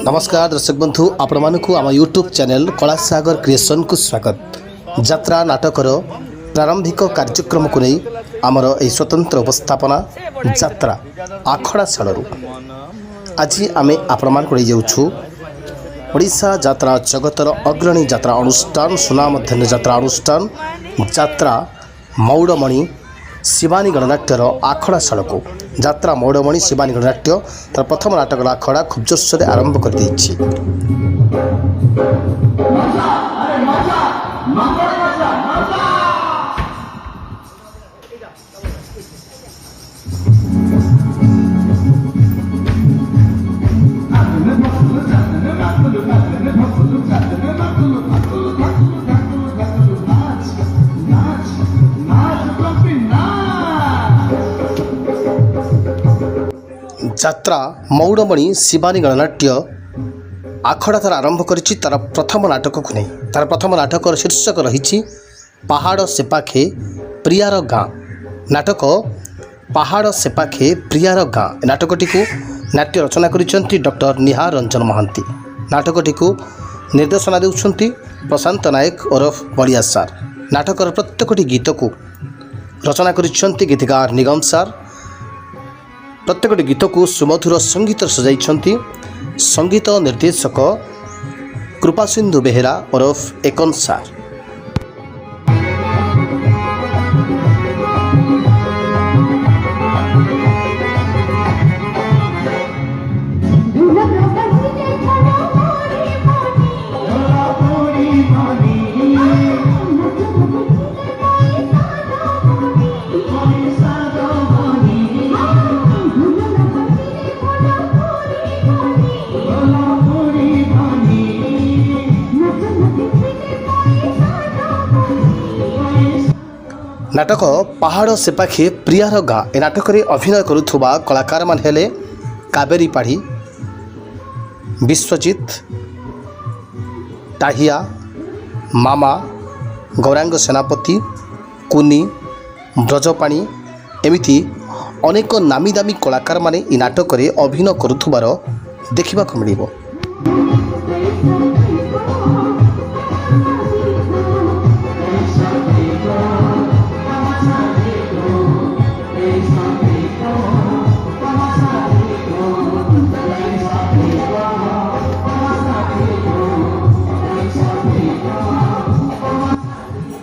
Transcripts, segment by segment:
नमस्कार दर्शक बंधु आपण मानकु आम यूट्यूब चैनल कलासागर क्रिएशन को स्वागत। यात्रा नाटकर प्रारंभिक कार्यक्रम को नहीं आमर ए स्वतंत्र उपस्थापना यात्रा आखड़ा शालू आज आम आपण मान ओडिशा यात्रा जगतर अग्रणी यात्रा अनुष्ठान सुनामधन्य यात्रा अनुष्ठान यात्रा मौड़मणि शिवानी गणनाट्यर आखड़ा शाला को यात्रा मौड़मणि शिवानी गणनाट्य तार प्रथम नाटक आखड़ा खूब जोरसोर आरंभ कर देछि। यात्रा मौड़मणि शिवानी गणनाट्य आखड़ा तार आरंभ करिछि तार प्रथम नाटक को नहीं। तार प्रथम नाटक शीर्षक रही पहाड़ सेपाखे प्रियार गाँ। नाटक पहाड़ सेपाखे प्रियार गाँ नाटकटी को नाट्य रचना करिसेंती डॉक्टर निहार रंजन महांती। नाटकटी को निर्देशना देउछंती प्रशांत नायक ओरफ बलिया सार। नाटकर प्रत्येकटी गीत को रचना करिसेंती गीतकार निगम सार। प्रत्येकटी गीत को सुमधुर संगीत सजाइछंती संगीत निर्देशक कृपासिंधु बेहेरा ओरफ एकन सार। नाटक पहाड़ सेपाखे प्रियार गाँ ए नाटक में अभिनय करुवा कलाकार मान हेले कावेरी पाढ़ी, विश्वजित टाहिया, मामा, गौरांग सेनापति, कुनी, ब्रजपाणी एमिति अनेक नामी दामी कलाकार माने ए नाटक में अभिनय करुवार देखा मिलिबो।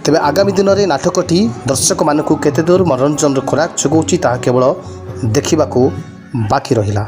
तेबे आगामी दिन में नाटकटी दर्शक मानकु केते दूर मनोरंजन खोराक जोगाउछि ताहा केवल देखिबाकू बाकी रहिला।